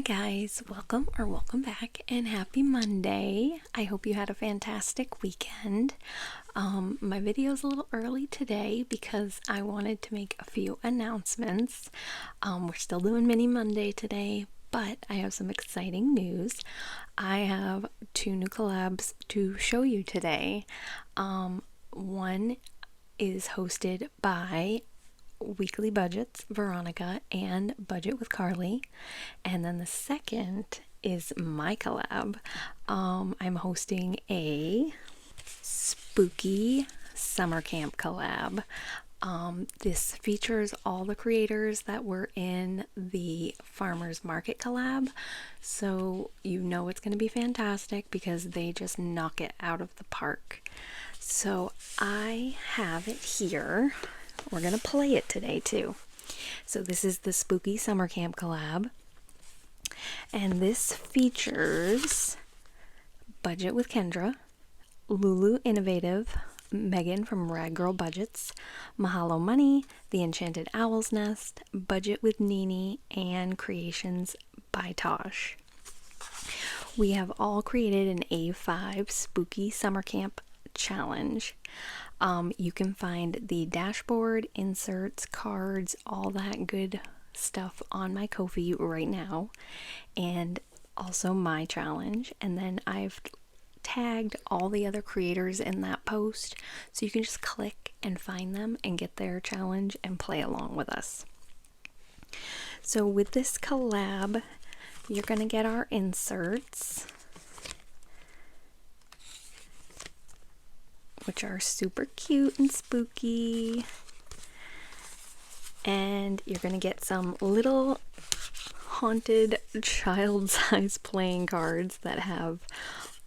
guys, welcome back, and happy Monday. I hope you had a fantastic weekend. My video is a little early today because I wanted to make a few announcements. We're still doing Mini Monday today, but I have some exciting news. I have two new collabs to show you today. One is hosted by Weekly Budgets, Veronica, and Budget with Carly. And then the second is my collab. I'm hosting a spooky summer camp collab. This features all the creators that were in the farmers market collab. So you know it's going to be fantastic because they just knock it out of the park. So I have it here. We're going to play it today too. So this is the Spooky Summer Camp collab. And this features Budget with Kendra, Lulu Innovative, Megan from Rad Girl Budgets, Mahalo Money, The Enchanted Owl's Nest, Budget with Nini, and Creations by Tosh. We have all created an A5 Spooky Summer Camp challenge. You can find the dashboard, inserts, cards, all that good stuff on my Ko-fi right now, and also my challenge. And then I've tagged all the other creators in that post, so you can just click and find them and get their challenge and play along with us. So with this collab, you're going to get our inserts, which are super cute and spooky. And you're going to get some little haunted child-sized playing cards that have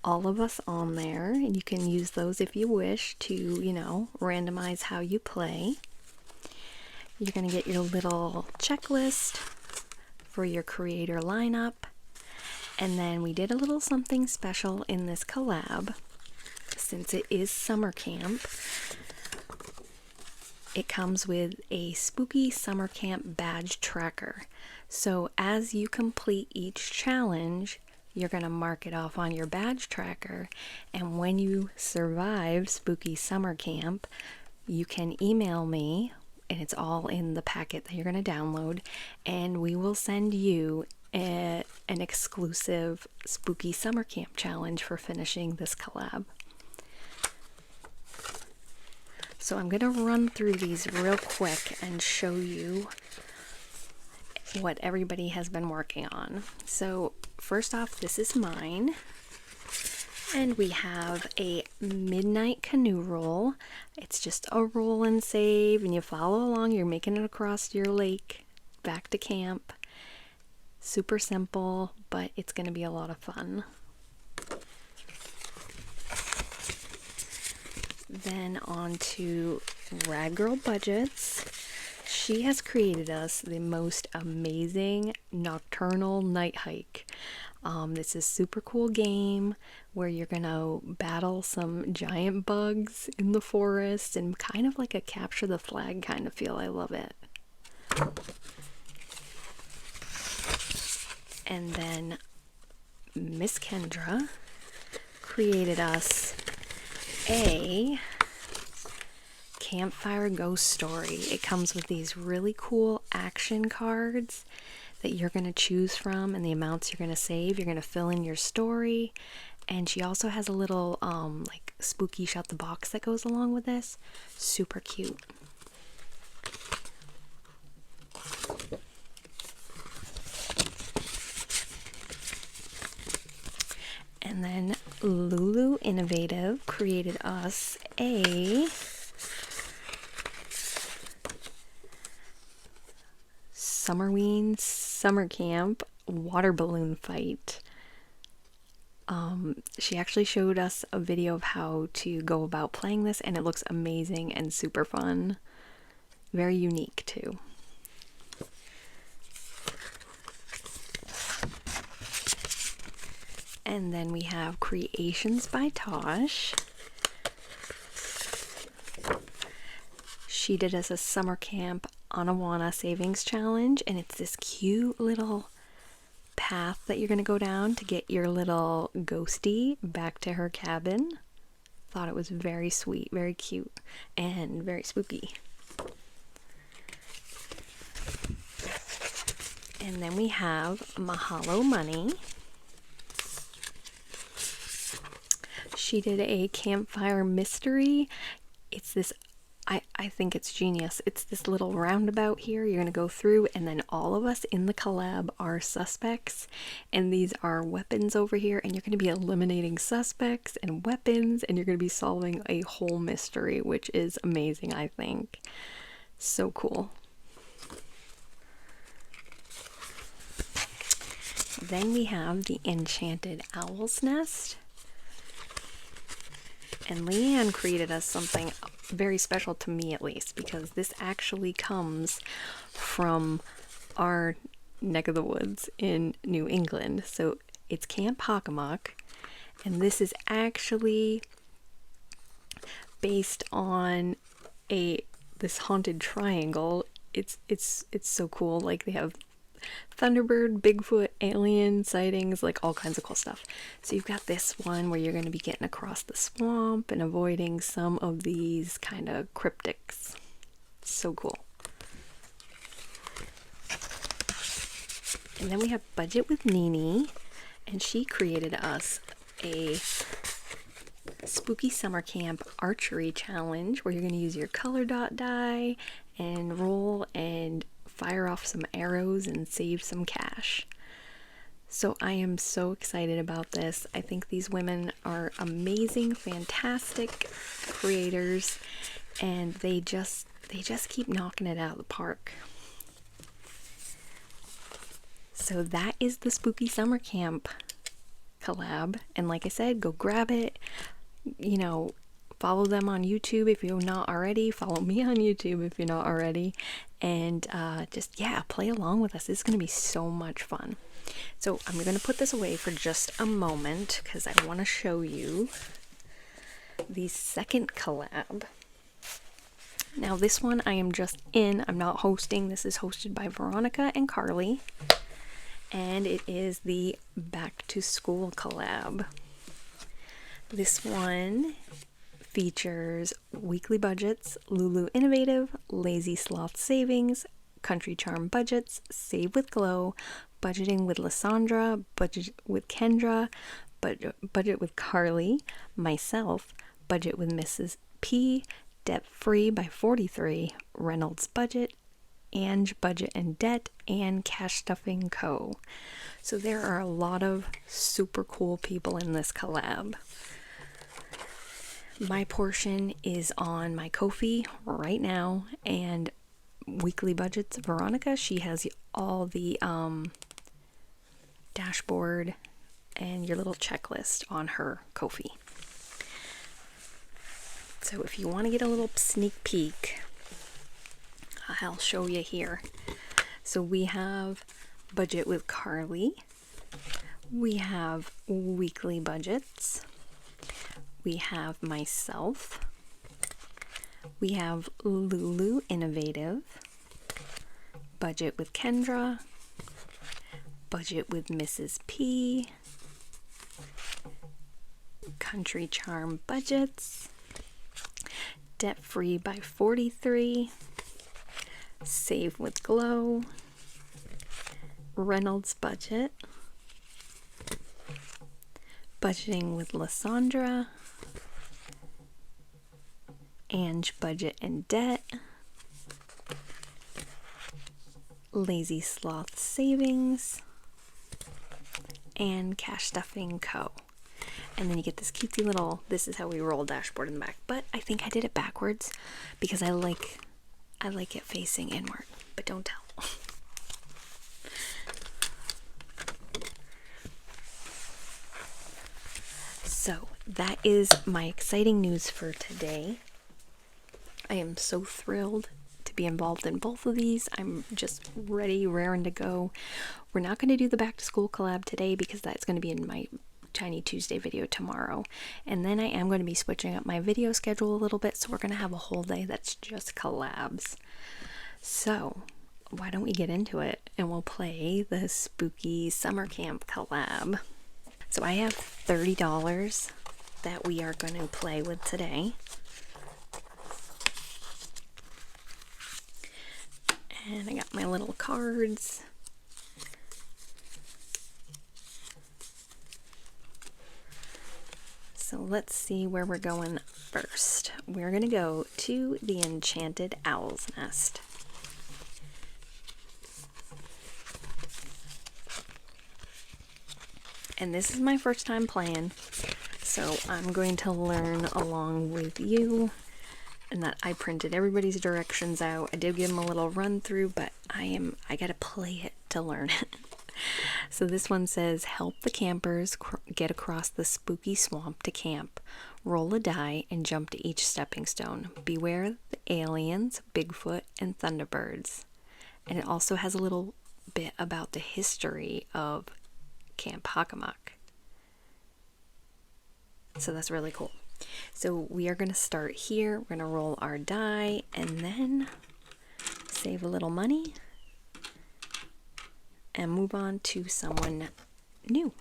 all of us on there. And you can use those if you wish to, randomize how you play. You're going to get your little checklist for your creator lineup. And then we did a little something special in this collab. Since it is summer camp, it comes with a spooky summer camp badge tracker. So as you complete each challenge, you're going to mark it off on your badge tracker, and when you survive spooky summer camp, you can email me, and it's all in the packet that you're going to download, and we will send you an exclusive spooky summer camp challenge for finishing this collab. So I'm going to run through these real quick and show you what everybody has been working on. So first off, this is mine. And we have a midnight canoe roll. It's just a roll and save, and you follow along. You're making it across your lake back to camp. Super simple, but it's going to be a lot of fun. Then on to Rad Girl Budgets. She has created us the most amazing nocturnal night hike. This is a super cool game where you're gonna battle some giant bugs in the forest and kind of like a capture the flag kind of feel. I love it. And then Miss Kendra created us a campfire ghost story. It comes with these really cool action cards that you're going to choose from, and the amounts you're going to save. You're going to fill in your story, and she also has a little like spooky shut the box that goes along with this. Super cute. And then Lulu Innovative created us a Summerween Summer Camp water balloon fight. She actually showed us a video of how to go about playing this, and it looks amazing and super fun. Very unique too. And then we have Creations by Tosh. She did us a summer camp Anawana savings challenge, and it's this cute little path that you're going to go down to get your little ghostie back to her cabin. Thought it was very sweet, very cute, and very spooky. And then we have Mahalo Money. She did a campfire mystery. It's this, I think it's genius. It's this little roundabout here. You're going to go through, and then all of us in the collab are suspects. And these are weapons over here, and you're going to be eliminating suspects and weapons, and you're going to be solving a whole mystery, which is amazing, I think. So cool. Then we have the Enchanted Owl's Nest. And Leanne created us something very special to me, at least, because this actually comes from our neck of the woods in New England. So it's Camp 𝐒𝐿𝐷𝐾𝐿, and this is actually based on this haunted triangle. It's so cool. Like, they have Thunderbird, Bigfoot, alien sightings, like all kinds of cool stuff. So you've got this one where you're going to be getting across the swamp and avoiding some of these kind of cryptics. So cool. And then we have Budget with Nene, and she created us a spooky summer camp archery challenge where you're going to use your color dot die and roll and fire off some arrows and save some cash. So I am so excited about this. I think these women are amazing, fantastic creators, and they just keep knocking it out of the park. So that is the Spooky Summer Camp collab, and like I said, go grab it. You know, follow them on YouTube if you're not already. Follow me on YouTube if you're not already. And just, yeah, play along with us. This is going to be so much fun. So I'm going to put this away for just a moment because I want to show you the second collab. Now this one I am just in. I'm not hosting. This is hosted by Veronica and Carly. And it is the Back to School collab. This one features Weekly Budgets, Lulu Innovative, Lazy Sloth Savings, Country Charm Budgets, Save with Glow, Budgeting with Lysandra, Budget with Kendra, Budget with Carly, myself, Budget with Mrs. P, Debt Free by 43, Reynolds Budget, Ange Budget and Debt, and Cash Stuffing Co. So there are a lot of super cool people in this collab. My portion is on my Ko-fi right now, and Weekly Budgets, Veronica, she has all the dashboard and your little checklist on her Ko-fi. So if you want to get a little sneak peek, I'll show you here. So we have Budget with Carly, we have Weekly Budgets, we have myself, we have Lulu Innovative, Budget with Kendra, Budget with Mrs. P, Country Charm Budgets, Debt Free by 43, Save with Glow, Reynolds Budget, Budgeting with Lysandra, Ange Budget and Debt, Lazy Sloth Savings, and Cash Stuffing Co. And then you get this cutesy little, this is how we roll dashboard in the back. But I think I did it backwards because I like it facing inward, but don't tell. So that is my exciting news for today. I am so thrilled to be involved in both of these. I'm just ready, raring to go. We're not going to do the back to school collab today because that's going to be in my Tiny Tuesday video tomorrow. And then I am going to be switching up my video schedule a little bit, so we're going to have a whole day that's just collabs. So why don't we get into it and we'll play the spooky summer camp collab. So I have $30 that we are going to play with today. And I got my little cards. So let's see where we're going first. We're going to go to the Enchanted Owl's Nest. And this is my first time playing, so I'm going to learn along with you. And that I printed everybody's directions out. I did give them a little run through, but I gotta play it to learn it. So this one says, help the campers get across the spooky swamp to camp. Roll a die and jump to each stepping stone. Beware the aliens, Bigfoot, and Thunderbirds. And it also has a little bit about the history of Camp 𝐒𝐿𝐷𝐾. So that's really cool. So we are going to start here. We're going to roll our die and then save a little money and move on to someone new.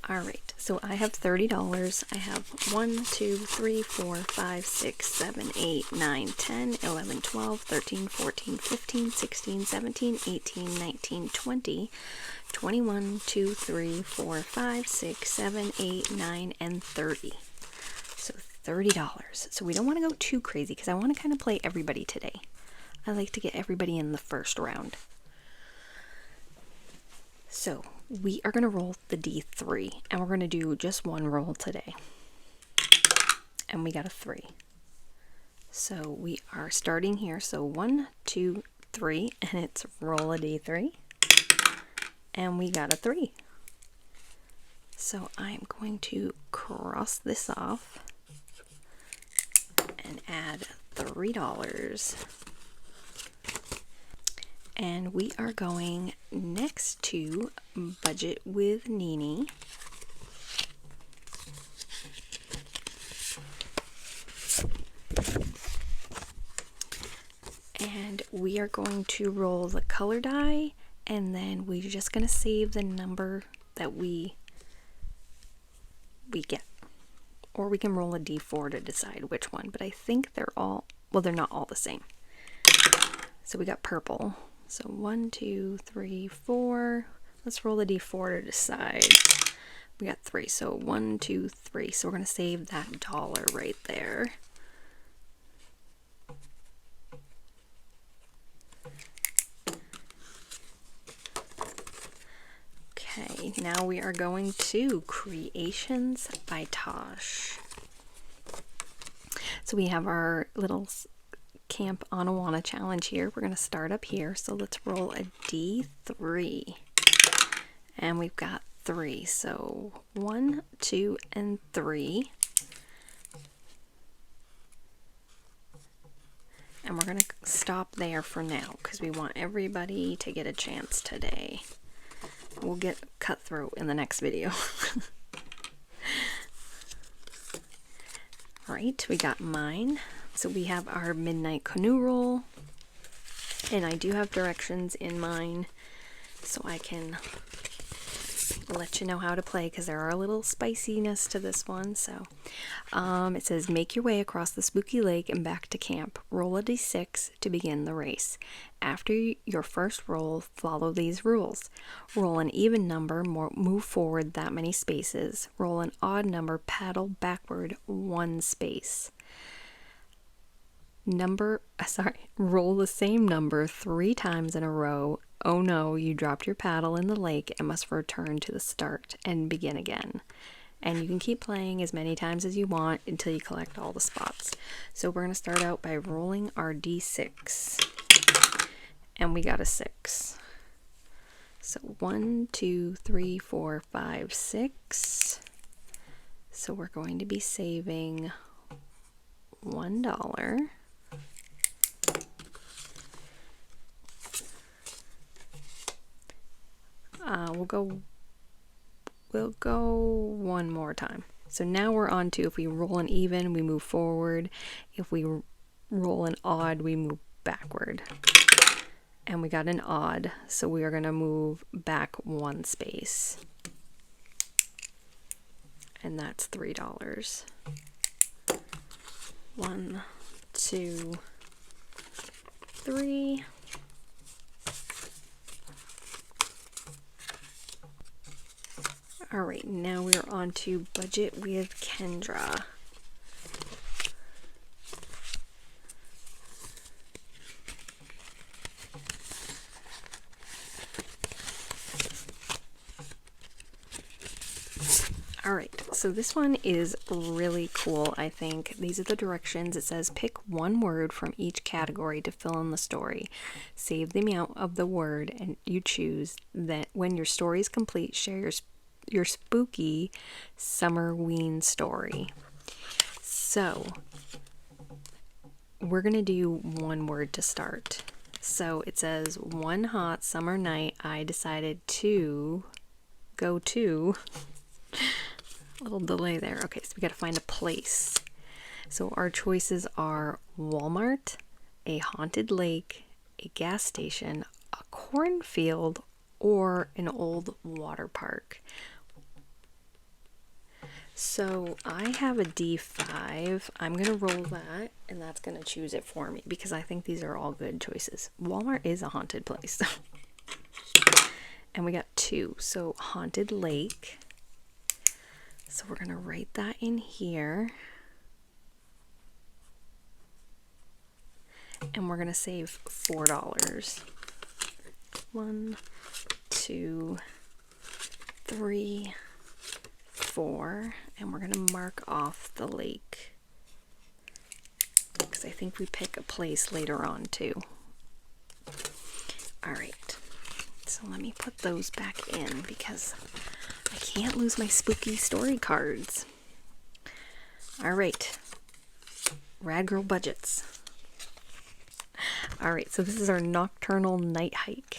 Alright, so I have $30. I have 1, 2, 3, 4, 5, 6, 7, 8, 9, 10, 11, 12, 13, 14, 15, 16, 17, 18, 19, 20, 21, 2, 3, 4, 5, 6, 7, 8, 9, and 30. So $30. So we don't want to go too crazy because I want to kind of play everybody today. I like to get everybody in the first round. So we are going to roll the D3 and we're going to do just one roll today. And we got a 3. So we are starting here. So 1, 2, 3, and it's roll a D3. And we got a 3. So I'm going to cross this off and add $3. And we are going next to Budget with Nini. And we are going to roll the color die, and then we're just going to save the number that we get. Or we can roll a D4 to decide which one, but I think they're all, well, they're not all the same. So we got purple. So 1, 2, 3, 4. Let's roll a D4 to decide. We got 3. So 1, 2, 3. So we're going to save that $1 right there. Okay, now we are going to Creations by Tosh. So we have our little Camp 𝐿𝐷𝐻𝐻 challenge here. We're going to start up here. So let's roll a D3. And we've got 3. So 1, 2, and 3. And we're going to stop there for now because we want everybody to get a chance today. We'll get cutthroat in the next video. Alright, we got mine. So we have our Midnight Canoe roll. And I do have directions in mine so I can let you know how to play because there are a little spiciness to this one. So it says, make your way across the spooky lake and back to camp. Roll a d6 to begin the race. After your first roll, follow these rules. Roll an even number, move forward that many spaces. Roll an odd number, paddle backward 1 space. Roll the same number 3 times in a row. Oh no, you dropped your paddle in the lake and must return to the start and begin again. And you can keep playing as many times as you want until you collect all the spots. So we're going to start out by rolling our d6. And we got a 6. So 1, 2, 3, 4, 5, 6. So we're going to be saving $1. We'll go one more time. So now we're on to, if we roll an even, we move forward. If we roll an odd, we move backward. and we got an odd, so we are going to move back 1 space. And that's $3. 1, 2, 3. All right, now we're on to budget with Kendra. All right, so this one is really cool, I think. These are the directions. It says pick 1 word from each category to fill in the story. Save the amount of the word and you choose. That when your story is complete, share your spooky summerween story. So we're gonna do 1 word to start. So it says, one hot summer night I decided to go to. A little delay there. Okay, so we got to find a place. So our choices are Walmart, a haunted lake, a gas station, a cornfield, or an old water park. So I have a D5. I'm going to roll that, and that's going to choose it for me because I think these are all good choices. Walmart is a haunted place. And we got 2. So haunted lake. So we're going to write that in here. And we're going to save $4. 1, 2, 3, 4. And we're going to mark off the lake. Because I think we pick a place later on too. All right. So let me put those back in because I can't lose my spooky story cards. All right. Rad Girl budgets. All right, so this is our nocturnal night hike.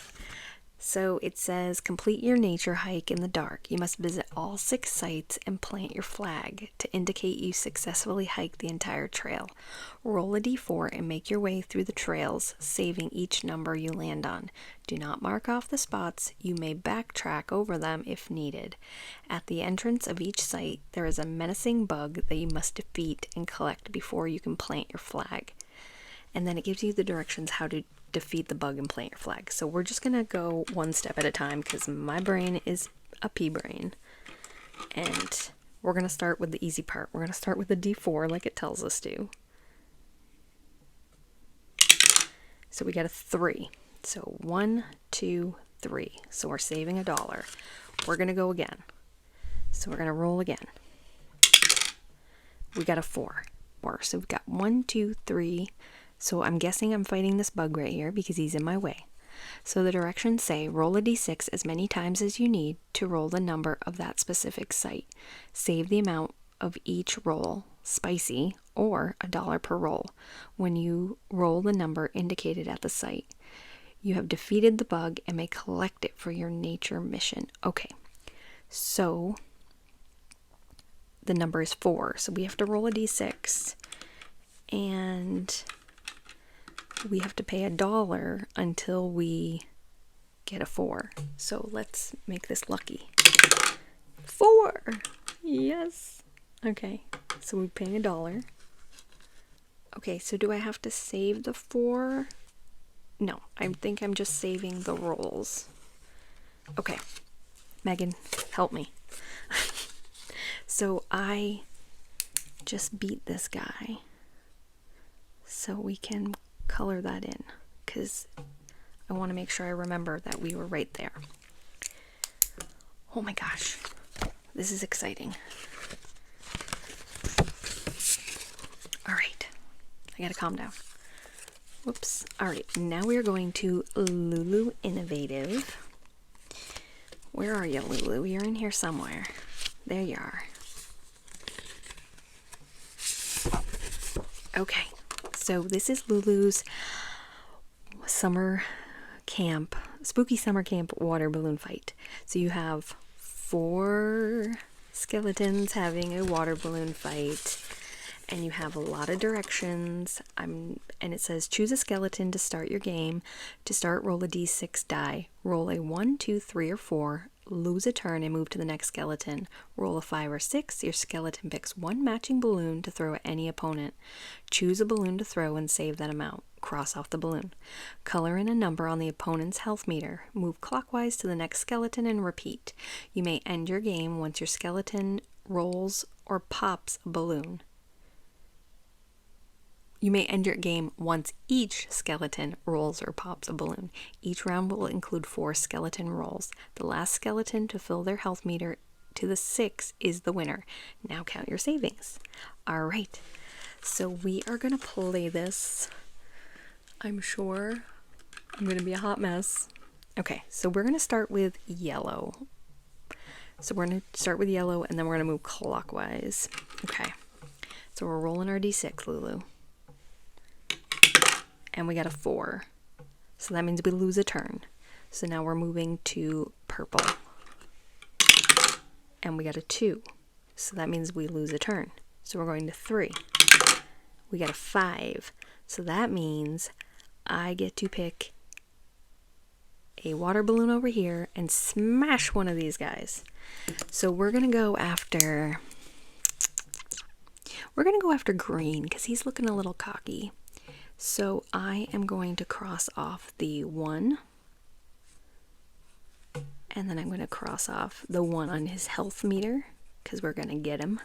So it says, complete your nature hike in the dark. You must visit all 6 sites and plant your flag to indicate you successfully hiked the entire trail. Roll a d4 and make your way through the trails, saving each number you land on. Do not mark off the spots. You may backtrack over them if needed. At the entrance of each site, there is a menacing bug that you must defeat and collect before you can plant your flag. And then it gives you the directions how to defeat the bug and plant your flag. So we're just gonna go 1 step at a time because my brain is a pea brain. And we're gonna start with the easy part. We're gonna start with the D4 like it tells us to. So we got a 3. So 1, 2, 3. So we're saving $1. We're gonna go again. So we're gonna roll again. We got a 4. So we've got 1, 2, 3. So I'm guessing I'm fighting this bug right here because he's in my way. So the directions say roll a d6 as many times as you need to roll the number of that specific site. Save the amount of each roll, spicy, or $1 per roll. When you roll the number indicated at the site, you have defeated the bug and may collect it for your nature mission. Okay, so the number is 4. So we have to roll a d6 and we have to pay $1 until we get a 4. So let's make this lucky. 4! Yes! Okay, so we're paying $1. Okay, so do I have to save the 4? No, I think I'm just saving the rolls. Okay, Megan, help me. So I just beat this guy. So we can color that in because I want to make sure I remember that we were right there. Oh my gosh, this is exciting. All right, I gotta calm down. Whoops. All right, now we are going to Lulu Innovative. Where are you, Lulu? You're in here somewhere. There you are. Okay. So this is Lulu's summer camp, spooky summer camp water balloon fight. So you have 4 skeletons having a water balloon fight, and you have a lot of directions. And it says choose a skeleton to start your game. To start, roll a d6 die. Roll a 1, 2, 3, or 4. Lose a turn and move to the next skeleton. Roll a 5 or 6. Your skeleton picks one matching balloon to throw at any opponent. Choose a balloon to throw and save that amount. Cross off the balloon. Color in a number on the opponent's health meter. Move clockwise to the next skeleton and repeat. You may end your game once your skeleton rolls or pops a balloon. You may end your game once each skeleton rolls or pops a balloon. Each round will include 4 skeleton rolls. The last skeleton to fill their health meter to the 6 is the winner. Now count your savings. All right, so we are going to play this. I'm sure I'm going to be a hot mess. Okay, so we're going to start with yellow. So we're going to start with yellow, and then we're going to move clockwise. Okay, so we're rolling our d6, Lulu. And we got a 4. So that means we lose a turn. So now we're moving to purple. And we got a 2. So that means we lose a turn. So we're going to 3. We got a 5. So that means I get to pick a water balloon over here and smash one of these guys. So we're going to go after green because he's looking a little cocky. So I am going to cross off the 1, and then I'm going to cross off the 1 on his health meter because we're going to get him,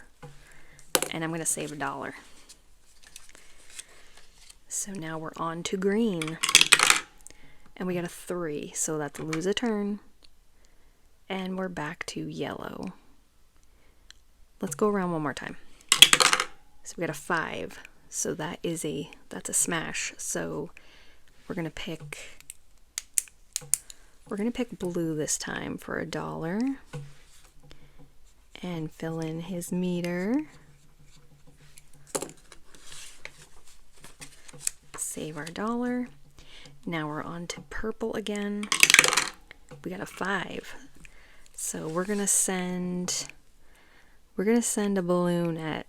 and I'm going to save $1. So now we're on to green, and we got a 3, so that's lose a turn, and we're back to yellow. Let's go around one more time. So we got a 5. So that's a smash. So we're gonna pick blue this time for $1 and fill in his meter. Save our $1. Now we're on to purple again. We got a 5. So we're gonna send a balloon at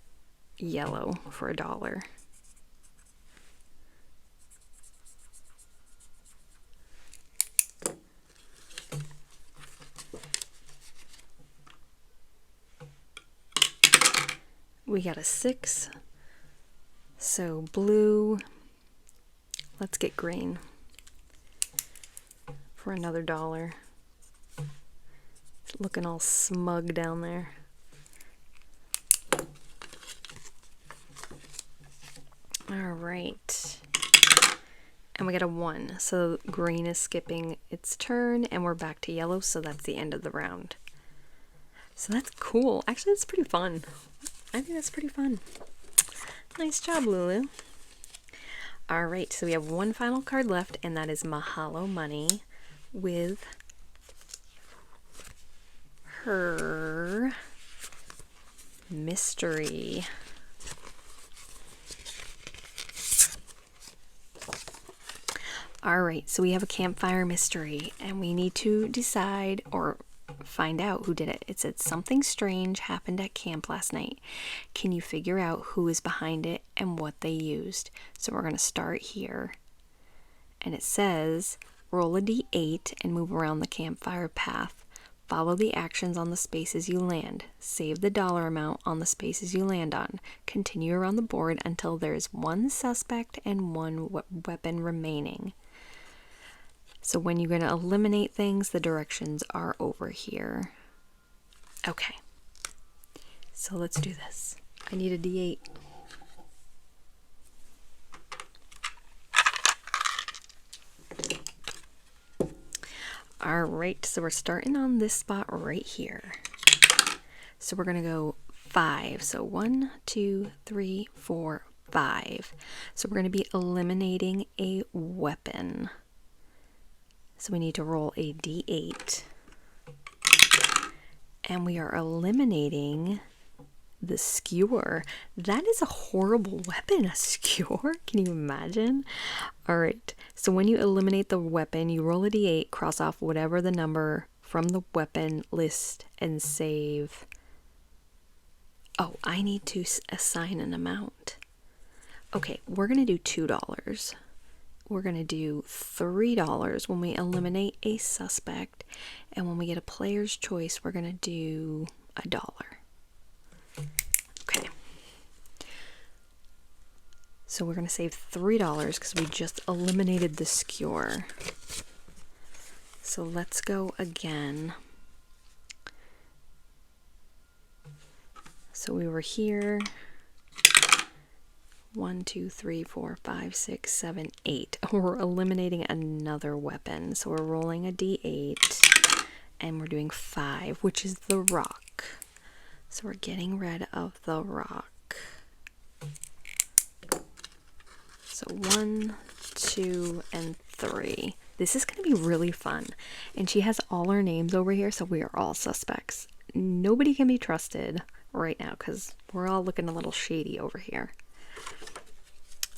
yellow for $1. We got a 6. So blue. Let's get green for another $1. It's looking all smug down there. All right, and we got a 1, so green is skipping its turn, and we're back to yellow, so that's the end of the round. So that's cool. Actually, it's pretty fun. I think that's pretty fun. Nice job, Lulu. All right, so we have one final card left, and that is Mahalo Money with her mystery. All right, so we have a campfire mystery, and we need to decide or find out who did it. It said something strange happened at camp last night. Can you figure out who is behind it and what they used? So we're going to start here. And it says roll a d8 and move around the campfire path. Follow the actions on the spaces you land. Save the dollar amount on the spaces you land on. Continue around the board until there's one suspect and one weapon remaining. So when you're going to eliminate things, the directions are over here. Okay, so let's do this. I need a d8. All right, so we're starting on this spot right here. So we're going to go 5. So 1, 2, 3, 4, 5. So we're going to be eliminating a weapon. So we need to roll a d8. And we are eliminating the skewer. That is a horrible weapon, a skewer. Can you imagine? All right. So when you eliminate the weapon, you roll a d8, cross off whatever the number from the weapon list, and save Oh, I need to assign an amount. Okay, we're going to do $2. We're going to do $3 when we eliminate a suspect. And when we get a player's choice, we're going to do $1. Okay. So we're going to save $3 because we just eliminated the skewer. So let's go again. So we were here. 1, 2, 3, 4, 5, 6, 7, 8. We're eliminating another weapon. So we're rolling a d8 and we're doing 5, which is the rock. So we're getting rid of the rock. So 1, 2, and 3. This is going to be really fun. And she has all our names over here, so we are all suspects. Nobody can be trusted right now because we're all looking a little shady over here.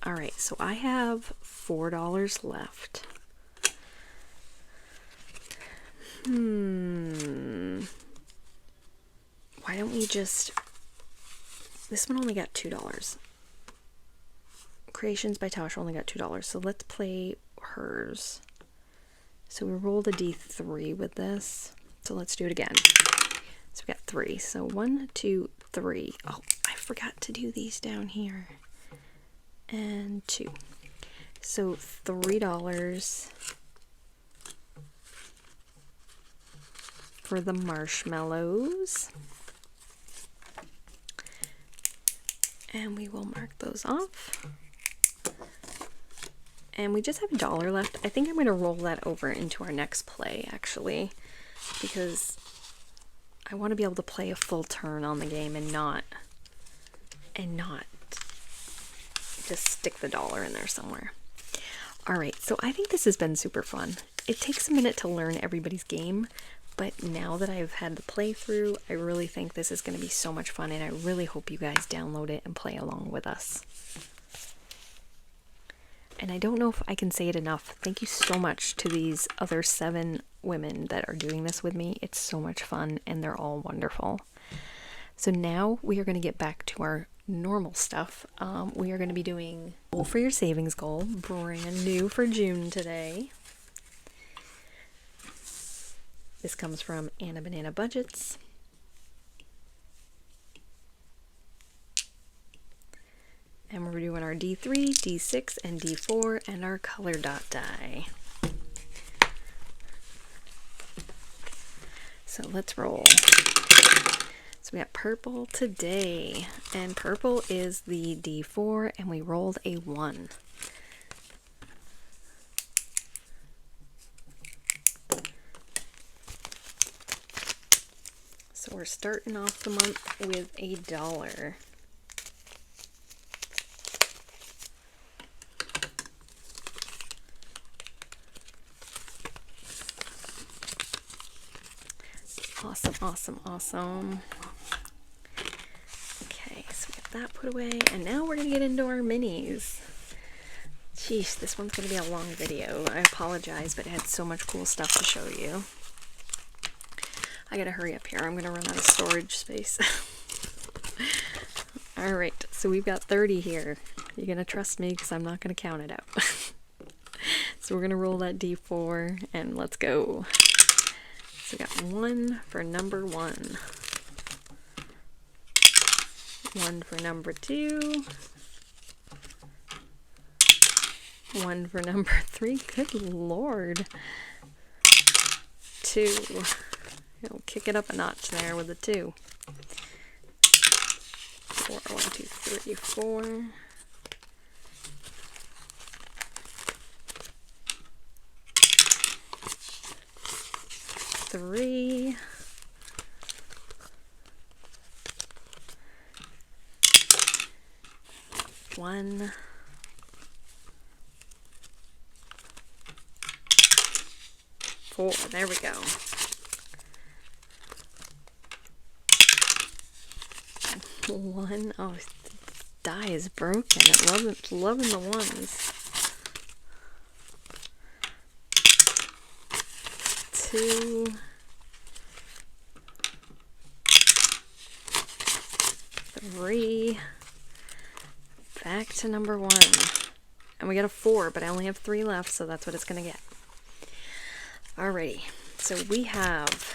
All right, so I have $4 left. Why don't we just... This one only got $2. Creations by Tasha only got $2, so let's play hers. So we rolled a d3 with this, so let's do it again. So we got 3, so 1, 2, 3. Oh, I forgot to do these down here. And 2. So $3 for the marshmallows. And we will mark those off. And we just have $1 left. I think I'm going to roll that over into our next play, actually, because I want to be able to play a full turn on the game and not just stick the $1 in there somewhere. All right, so I think this has been super fun. It takes a minute to learn everybody's game, but now that I've had the playthrough, I really think this is going to be so much fun, and I really hope you guys download it and play along with us. And I don't know if I can say it enough. Thank you so much to these other 7 women that are doing this with me. It's so much fun, and they're all wonderful. So now we are going to get back to our normal stuff. We are going to be doing goal for your savings goal, brand new for June today. This comes from Anna Banana Budgets. And we're doing our D3, D6, and D4, and our color dot die. So let's roll. So we got purple today, and purple is the D4, and we rolled a 1. So we're starting off the month with $1. Awesome, awesome, awesome. Okay, so we got that put away, and now we're going to get into our minis. Jeez, this one's going to be a long video. I apologize, but it had so much cool stuff to show you. I gotta hurry up here. I'm going to run out of storage space. Alright, so we've got 30 here. You're going to trust me because I'm not going to count it out. So we're going to roll that D4, and let's go. So we got 1 for number 1. 1 for number 2. 1 for number 3. Good lord. 2. It'll kick it up a notch there with the 2. 4. 1, 2, 3, 4. 3. 1. 4. There we go. 1. Oh, the die is broken. It's loving the 1s. 2. 3. Back to number 1. And we got a 4, but I only have 3 left, so that's what it's going to get. Alrighty, so we have,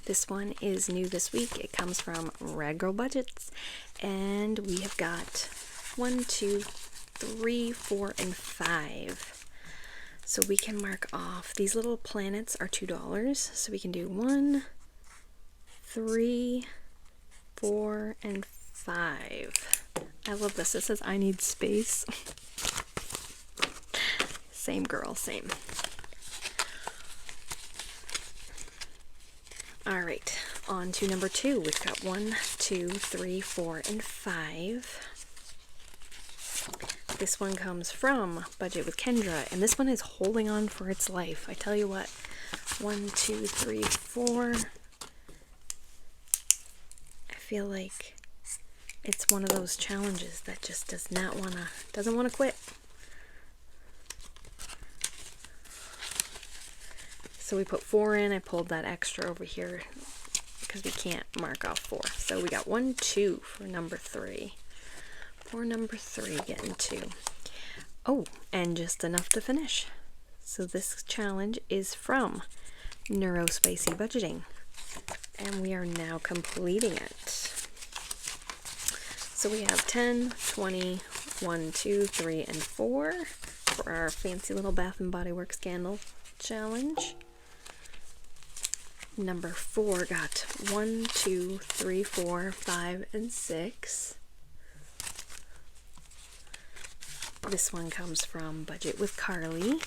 this one is new this week. It comes from Rad Girl Budgets, and we have got 1, 2, 3, 4, and 5. So we can mark off, these little planets are $2, so we can do 1, 3, 4, and 5. I love this. It says I need space. Same girl, same. Alright, on to number 2. We've got 1, 2, 3, 4, and 5. This one comes from Budget with Kendra, and this one is holding on for its life. I tell you what, 1, 2, 3, 4. I feel like it's one of those challenges that just doesn't want to quit. So we put 4 in. I pulled that extra over here because we can't mark off 4. So we got 1, 2 for number 3. For number 3, getting 2. Oh, and just enough to finish. So this challenge is from Neurospicy Budgeting, and we are now completing it. So we have 10, 20, 1, 2, 3, and 4 for our fancy little Bath and Body Works candle challenge. Number 4 got 1, 2, 3, 4, 5, and 6. This one comes from Budget with Carly,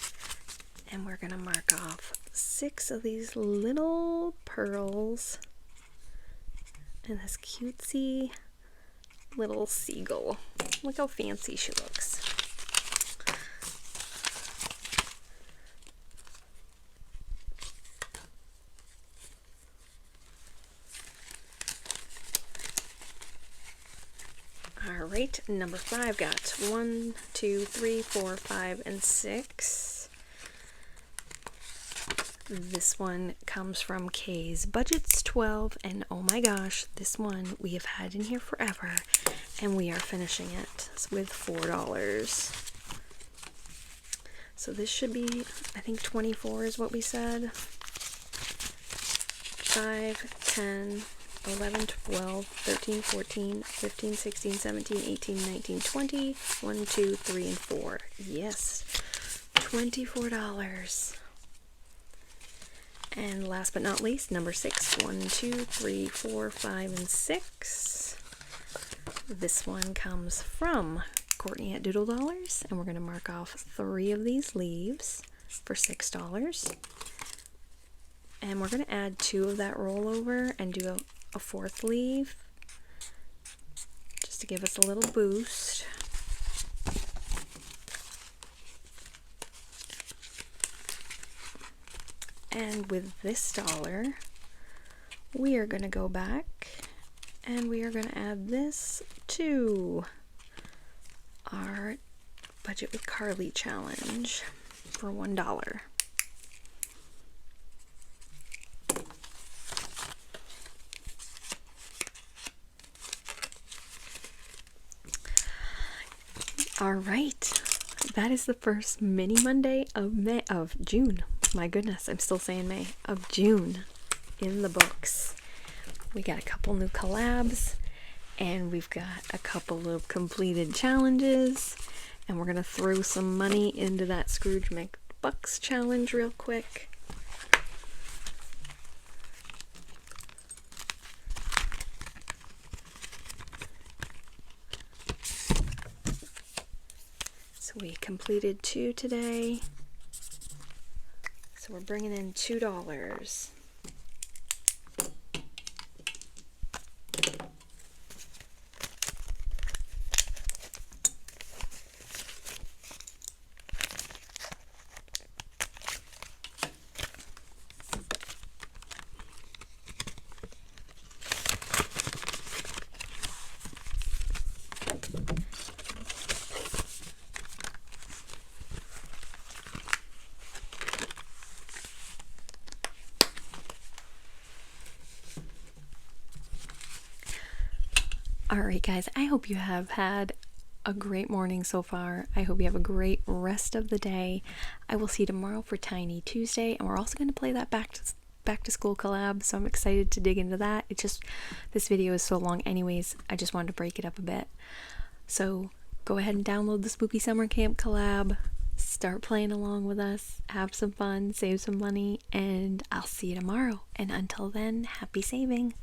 and we're going to mark off 6 of these little pearls and this cutesy little seagull. Look how fancy she looks. Alright, number 5 got 1, 2, 3, 4, 5, and 6. This one comes from Kay's Budgets 12, and oh my gosh, this one we have had in here forever, and we are finishing it with $4. So this should be, I think 24 is what we said. 5, 10, 11, 12, 13, 14, 15, 16, 17, 18, 19, 20, 1, 2, 3, and 4. Yes, $24. And last but not least, number 6. 1, 2, 3, 4, 5, and 6. This one comes from Courtney at Doodle Dollars, and we're going to mark off 3 of these leaves for $6. And we're going to add 2 of that rollover and do a 4th leaf just to give us a little boost. And with this $1, we are going to go back and we are going to add this to our Budget with Carly challenge for $1. All right, that is the first mini Monday of June. My goodness, I'm still saying May, of June in the books. We got a couple new collabs, and we've got a couple of completed challenges, and we're gonna throw some money into that Scrooge McBucks challenge real quick. We completed 2 today, so we're bringing in $2. Alright guys, I hope you have had a great morning so far. I hope you have a great rest of the day. I will see you tomorrow for Tiny Tuesday, and we're also going to play that back to school collab, so I'm excited to dig into that. It's just, this video is so long anyways, I just wanted to break it up a bit. So go ahead and download the Spooky Summer Camp collab, start playing along with us, have some fun, save some money, and I'll see you tomorrow. And until then, happy saving!